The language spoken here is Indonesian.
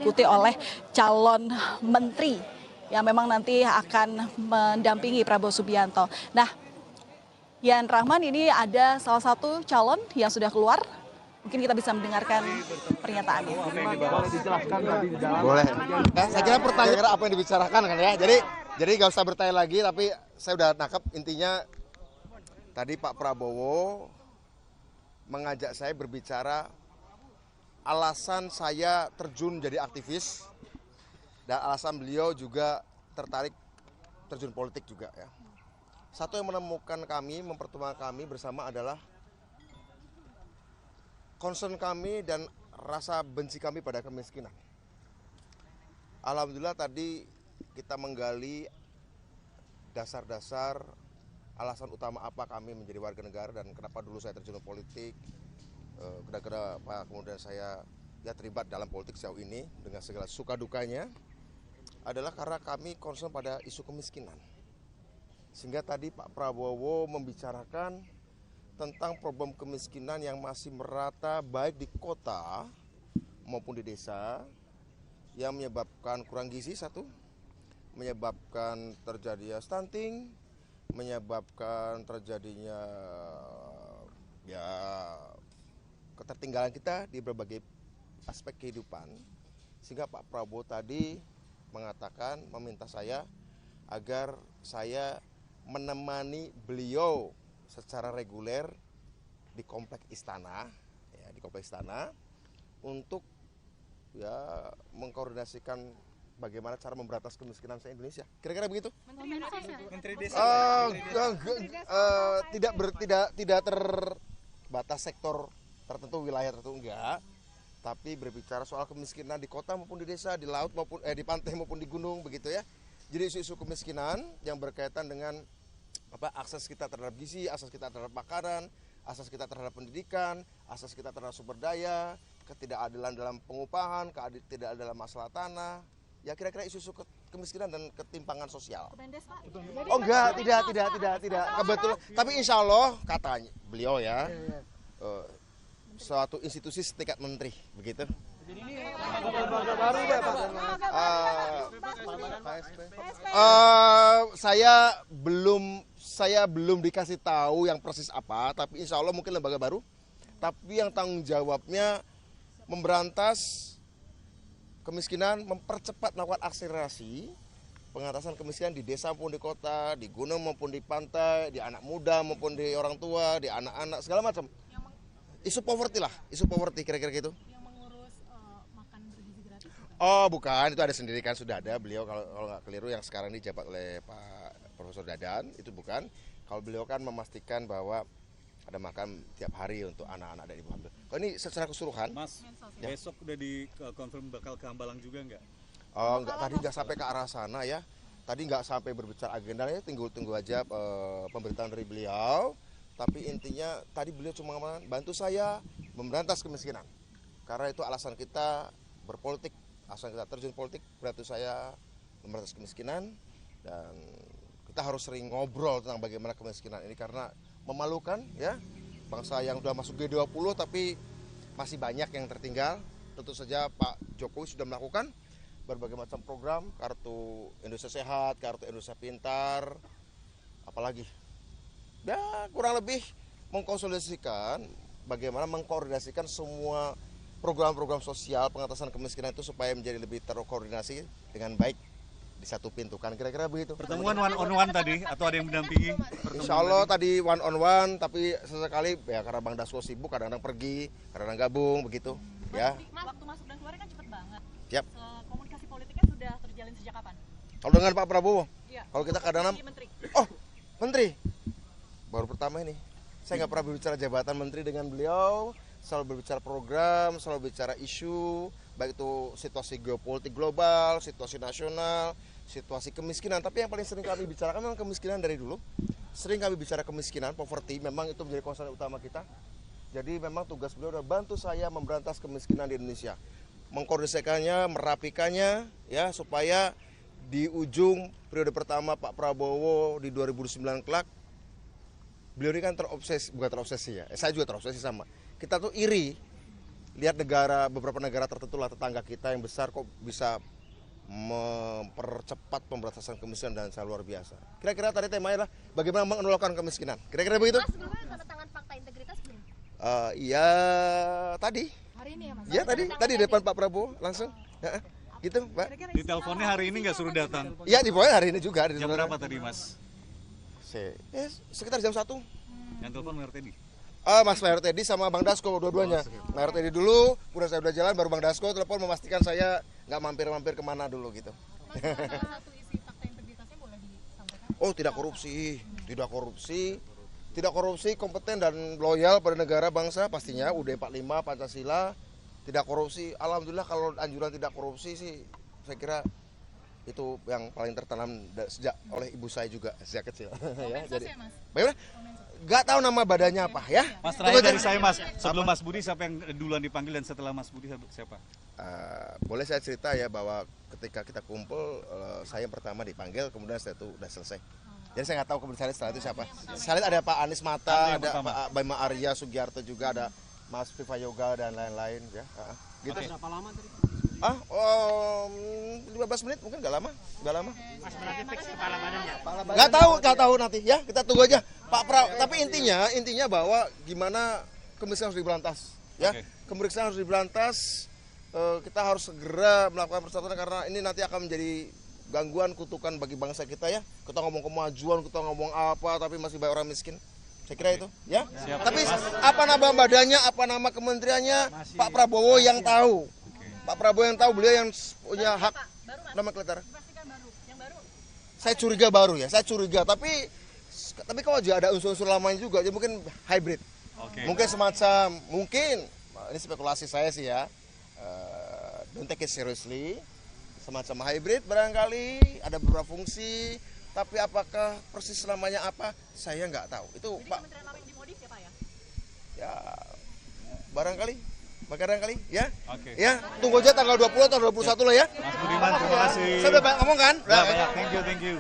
diikuti oleh calon menteri yang memang nanti akan mendampingi Prabowo Subianto. Nah, Yan Rahman, ini ada salah satu calon yang sudah keluar. Mungkin kita bisa mendengarkan pernyataannya. Boleh dijelaskan tadi di dalam. Boleh. Nah, saya kira pertanyaan apa yang dibicarakan kan ya. Jadi nggak usah bertanya lagi, tapi saya udah nangkep intinya. Tadi Pak Prabowo mengajak saya berbicara alasan saya terjun jadi aktivis dan alasan beliau juga tertarik terjun politik juga ya. Satu yang menemukan kami, mempertemukan kami bersama adalah concern kami dan rasa benci kami pada kemiskinan. Alhamdulillah tadi kita menggali dasar-dasar alasan utama apa kami menjadi warga negara dan kenapa dulu saya terjun politik. Kenapa kemudian saya terlibat dalam politik sejauh ini dengan segala suka dukanya adalah karena kami concern pada isu kemiskinan. Sehingga tadi Pak Prabowo membicarakan tentang problem kemiskinan yang masih merata baik di kota maupun di desa, yang menyebabkan kurang gizi satu, menyebabkan terjadinya stunting, menyebabkan terjadinya ketertinggalan kita di berbagai aspek kehidupan. Sehingga Pak Prabowo tadi mengatakan, meminta saya agar saya menemani beliau secara reguler di kompleks istana, untuk mengkoordinasikan bagaimana cara memberantas kemiskinan se-Indonesia. Kira-kira begitu? Menteri Desa. Tidak terbatas sektor tertentu, wilayah tertentu enggak. Tapi berbicara soal kemiskinan di kota maupun di desa, di laut maupun di pantai maupun di gunung begitu ya. Jadi isu-isu kemiskinan yang berkaitan dengan akses kita terhadap gizi, akses kita terhadap makanan, akses kita terhadap pendidikan, akses kita terhadap sumber daya, ketidakadilan dalam pengupahan, ketidakadilan dalam masalah tanah, ya kira-kira isu-isu kemiskinan dan ketimpangan sosial. Oh enggak, tidak. Kebetulan, tapi insya Allah katanya beliau ya, suatu institusi setingkat menteri, begitu. Jadi ini lembaga baru ya Pak? Saya belum dikasih tahu yang persis apa, tapi insya Allah mungkin lembaga baru. Tapi yang tanggung jawabnya memberantas kemiskinan, mempercepat melakukan akselerasi pengatasan kemiskinan di desa maupun di kota, di gunung maupun di pantai, di anak muda maupun di orang tua, di anak-anak, segala macam. Isu poverty lah, isu poverty kira-kira gitu. Yang mengurus makan bergizi gratis? Oh bukan, itu ada sendiri kan, sudah ada beliau kalau nggak keliru yang sekarang dijabat oleh Pak Profesor Dadan, itu bukan. Kalau beliau kan memastikan bahwa ada makan tiap hari untuk anak-anak dan ibu hamil. Kalau ini secara keseluruhan. Mas, ya. Besok udah dikonfirm bakal ke Hambalang juga nggak? Oh enggak, tadi nggak sampai ke arah sana ya. Tadi nggak sampai berbicara agendanya, tunggu aja pemberitaan dari beliau. Tapi intinya tadi beliau cuma bantu saya memberantas kemiskinan. Karena itu alasan kita berpolitik, alasan kita terjun politik, bantu saya memberantas kemiskinan. Dan kita harus sering ngobrol tentang bagaimana kemiskinan ini karena memalukan ya. Bangsa yang sudah masuk G20 tapi masih banyak yang tertinggal. Tentu saja Pak Jokowi sudah melakukan berbagai macam program, kartu Indonesia Sehat, kartu Indonesia Pintar, apalagi. Ya kurang lebih mengkonsolidasikan bagaimana mengkoordinasikan semua program-program sosial pengatasan kemiskinan itu supaya menjadi lebih terkoordinasi dengan baik di satu pintu kan, kira-kira begitu. Pertemuan one on one tadi atau ada yang mendampingi? Insya Allah tadi one on one, tapi sesekali ya karena Bang Dasko sibuk kadang-kadang pergi, kadang-kadang gabung begitu. Ya. Waktu masuk dan keluar kan cepet banget. Siap. Komunikasi politiknya sudah terjalin sejak kapan? Kalau dengan Pak Prabowo, Iya. kalau kita kadang-kadang, menteri, baru pertama ini. Saya nggak pernah berbicara jabatan menteri dengan beliau, selalu berbicara program, selalu bicara isu, baik itu situasi geopolitik global, situasi nasional, situasi kemiskinan. Tapi yang paling sering kami bicarakan memang kemiskinan dari dulu. Sering kami bicara kemiskinan, poverty, memang itu menjadi concern utama kita. Jadi memang tugas beliau adalah bantu saya memberantas kemiskinan di Indonesia. Mengkoordinasikannya, merapikannya, ya supaya di ujung periode pertama Pak Prabowo di 2009 kelak, beliau ini kan bukan terobsesi ya, saya juga terobsesi sama. Kita tuh iri lihat beberapa negara tertentu lah tetangga kita yang besar kok bisa mempercepat pemberantasan kemiskinan dan sangat luar biasa. Kira-kira tadi temanya adalah bagaimana menolakkan kemiskinan. Kira-kira begitu? Mas, sebelumnya tanda tangan fakta integritas belum? Iya tadi. Hari ini ya Mas? Ya tadi depan Pak Prabowo langsung. Gitu, Pak. Di teleponnya hari ini nggak suruh datang. Iya di poin hari ini juga. Jam berapa tadi Mas? Sekitar jam 1. Yang telepon Mayor Teddy? Mas Mayor Teddy sama Bang Dasko dua-duanya. Mayor Teddy dulu, kemudian saya udah jalan baru Bang Dasko telepon memastikan saya nggak mampir-mampir kemana dulu gitu. Mas, salah satu isi fakta integritasnya boleh disampaikan? Oh tidak korupsi, kompeten dan loyal pada negara bangsa pastinya. UUD 45 Pancasila tidak korupsi. Alhamdulillah kalau anjuran tidak korupsi sih saya kira itu yang paling tertanam sejak oleh ibu saya juga sejak kecil. Ya, jadi, Mas? bagaimana? Gak tahu nama badannya apa ya. Mas terakhir dari saya Mas, sebelum Mas Budi siapa yang duluan dipanggil dan setelah Mas Budi siapa? Boleh saya cerita ya bahwa ketika kita kumpul saya yang pertama dipanggil, kemudian setelah itu udah selesai. Jadi saya nggak tahu kemudian setelah itu siapa. Saya lihat ada Pak Anies Mata, ada Pak Bima Arya Sugiarto juga, ada Mas Viva Yoga dan lain-lain ya. Gitu. Berapa lama tadi? 15 menit mungkin nggak lama. Mas berarti fix kepala badannya? Nggak tahu nanti ya, kita tunggu aja Pak tapi intinya bahwa gimana kemiskinan harus diberantas ya. Kemiskinan harus diberantas, kita harus segera melakukan persatuan karena ini nanti akan menjadi gangguan kutukan bagi bangsa kita ya. Kita ngomong kemajuan, kita ngomong apa tapi masih banyak orang miskin. Saya kira itu ya. Siap. Tapi apa nama badannya, apa nama kementeriannya Pak Prabowo yang tahu. Pak Prabowo yang tahu, beliau yang punya hak nomenklatur. Yang baru? Saya curiga tapi kalau juga ada unsur-unsur lamanya juga, jadi mungkin hybrid. Mungkin semacam, ini spekulasi saya sih ya, don't take it seriously, semacam hybrid barangkali, ada beberapa fungsi, tapi apakah persis namanya apa, saya nggak tahu. Itu Jadi Pak, kementerian lama yang dimodif ya Pak ya? ya barangkali ya. Oke. Ya, tunggu aja tanggal 20 atau 21 lah ya. Mas Budiman terima kasih. Saya udah banyak ngomong kan? Udah banyak, thank you.